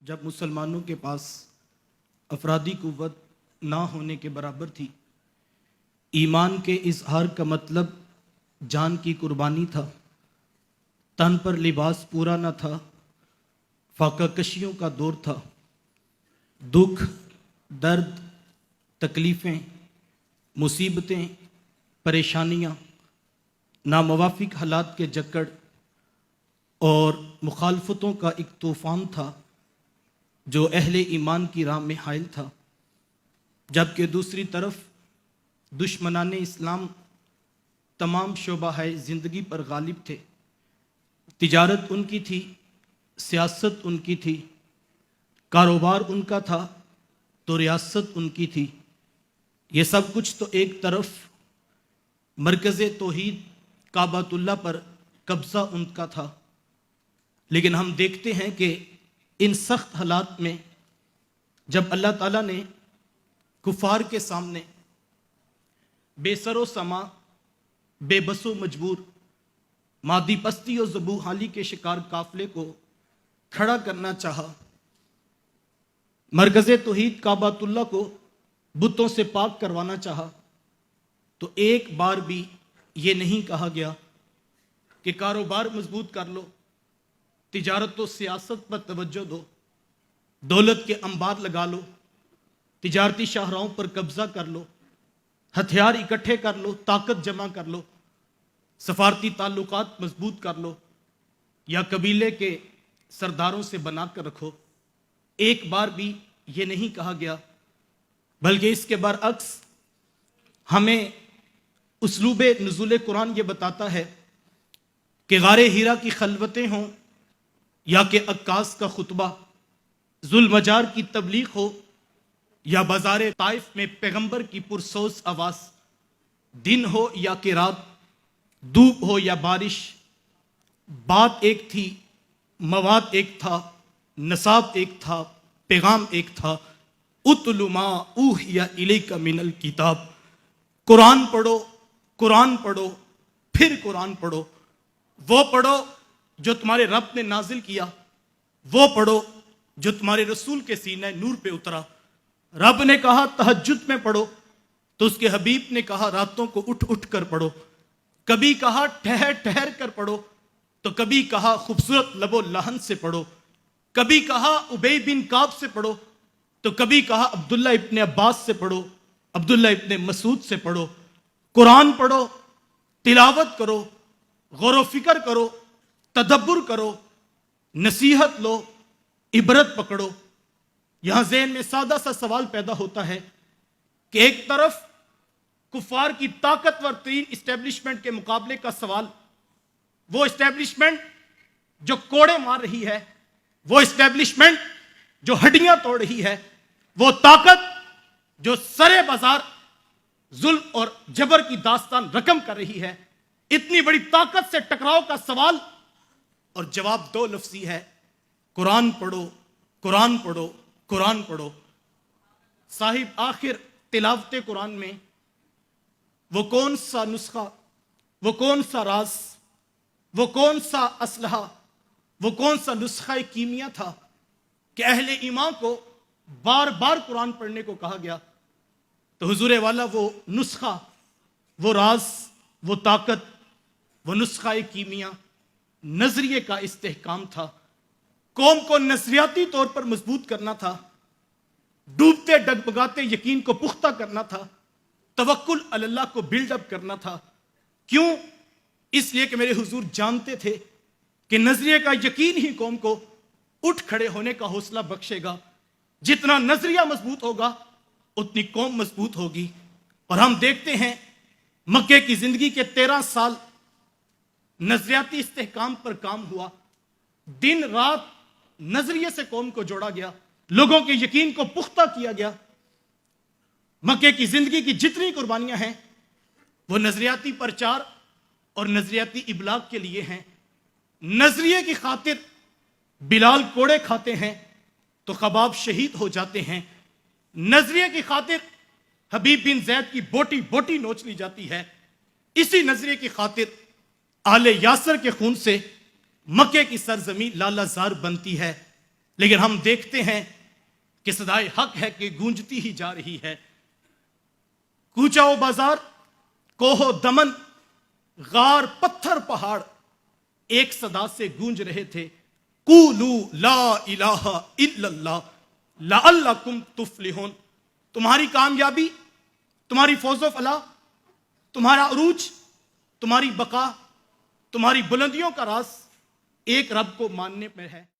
جب مسلمانوں کے پاس افرادی قوت نہ ہونے کے برابر تھی، ایمان کے اظہار کا مطلب جان کی قربانی تھا، تن پر لباس پورا نہ تھا، فاقہ کشیوں کا دور تھا، دکھ، درد، تکلیفیں، مصیبتیں، پریشانیاں، ناموافق حالات کے جکڑ اور مخالفتوں کا ایک طوفان تھا جو اہل ایمان کی راہ میں حائل تھا، جبکہ دوسری طرف دشمنان اسلام تمام شعبہ زندگی پر غالب تھے۔ تجارت ان کی تھی، سیاست ان کی تھی، کاروبار ان کا تھا تو ریاست ان کی تھی۔ یہ سب کچھ تو ایک طرف مرکز توحید کعبۃ اللہ پر قبضہ ان کا تھا، لیکن ہم دیکھتے ہیں کہ ان سخت حالات میں جب اللہ تعالیٰ نے کفار کے سامنے بے سر و سما، بے بس و مجبور، مادی پستی و ذبو حالی کے شکار قافلے کو کھڑا کرنا چاہا، مرکز توحید کعبۃ اللہ کو بتوں سے پاک کروانا چاہا، تو ایک بار بھی یہ نہیں کہا گیا کہ کاروبار مضبوط کر لو، تجارت و سیاست پر توجہ دو، دولت کے انبار لگا لو، تجارتی شاہراہوں پر قبضہ کر لو، ہتھیار اکٹھے کر لو، طاقت جمع کر لو، سفارتی تعلقات مضبوط کر لو، یا قبیلے کے سرداروں سے بنا کر رکھو۔ ایک بار بھی یہ نہیں کہا گیا، بلکہ اس کے برعکس ہمیں اسلوب نزول قرآن یہ بتاتا ہے کہ غار ہیرا کی خلوتیں ہوں یا کہ عکاس کا خطبہ، ذوالمجار کی تبلیغ ہو یا بازار طائف میں پیغمبر کی پرسوز آواز، دن ہو یا کہ رات، دھوپ ہو یا بارش، بات ایک تھی، مواد ایک تھا، نصاب ایک تھا، پیغام ایک تھا۔ اتل ما اوحی الیک من الکتاب، قرآن پڑھو، قرآن پڑھو، پھر قرآن پڑھو، وہ پڑھو جو تمہارے رب نے نازل کیا، وہ پڑھو جو تمہارے رسول کے سینہ نور پہ اترا۔ رب نے کہا تہجد میں پڑھو تو اس کے حبیب نے کہا راتوں کو اٹھ اٹھ کر پڑھو، کبھی کہا ٹھہر ٹھہر کر پڑھو تو کبھی کہا خوبصورت لب و لہن سے پڑھو، کبھی کہا ابی بن کعب سے پڑھو تو کبھی کہا عبداللہ ابن عباس سے پڑھو، عبداللہ ابن مسعود سے پڑھو۔ قرآن پڑھو، تلاوت کرو، غور و فکر کرو، تدبر کرو، نصیحت لو، عبرت پکڑو۔ یہاں ذہن میں سادہ سا سوال پیدا ہوتا ہے کہ ایک طرف کفار کی طاقتور ترین اسٹیبلشمنٹ کے مقابلے کا سوال، وہ اسٹیبلشمنٹ جو کوڑے مار رہی ہے، وہ اسٹیبلشمنٹ جو ہڈیاں توڑ رہی ہے، وہ طاقت جو سرے بازار ظلم اور جبر کی داستان رقم کر رہی ہے، اتنی بڑی طاقت سے ٹکراؤ کا سوال اور جواب دو لفظی ہے، قرآن پڑھو، قرآن پڑھو، قرآن پڑھو۔ صاحب آخر تلاوت قرآن میں وہ کون سا نسخہ، وہ کون سا راز، وہ کون سا اسلحہ، وہ کون سا نسخہ کیمیا تھا کہ اہل ایمان کو بار بار قرآن پڑھنے کو کہا گیا؟ تو حضور والا وہ نسخہ، وہ راز، وہ طاقت، وہ نسخہ کیمیا نظریے کا استحکام تھا۔ قوم کو نظریاتی طور پر مضبوط کرنا تھا، ڈوبتے ڈگمگاتے یقین کو پختہ کرنا تھا، توکل علی اللہ کو بلڈ اپ کرنا تھا۔ کیوں؟ اس لیے کہ میرے حضور جانتے تھے کہ نظریے کا یقین ہی قوم کو اٹھ کھڑے ہونے کا حوصلہ بخشے گا۔ جتنا نظریہ مضبوط ہوگا اتنی قوم مضبوط ہوگی۔ اور ہم دیکھتے ہیں مکے کی زندگی کے 13 سال نظریاتی استحکام پر کام ہوا، دن رات نظریے سے قوم کو جوڑا گیا، لوگوں کے یقین کو پختہ کیا گیا۔ مکے کی زندگی کی جتنی قربانیاں ہیں وہ نظریاتی پرچار اور نظریاتی ابلاغ کے لیے ہیں۔ نظریے کی خاطر بلال کوڑے کھاتے ہیں تو خباب شہید ہو جاتے ہیں، نظریے کی خاطر حبیب بن زید کی بوٹی بوٹی نوچ لی جاتی ہے، اسی نظریے کی خاطر آل یاسر کے خون سے مکے کی سرزمین لالہ زار بنتی ہے۔ لیکن ہم دیکھتے ہیں کہ صدائے حق ہے کہ گونجتی ہی جا رہی ہے. کوچہ و بازار، کوہ و دمن، غار، پتھر، پہاڑ ایک صدا سے گونج رہے تھے، قولوا لا الہ الا اللہ لعلکم تفلحون. تمہاری کامیابی، تمہاری فوز و فلاح، تمہارا عروج، تمہاری بقا، تمہاری بلندیوں کا راز ایک رب کو ماننے میں ہے.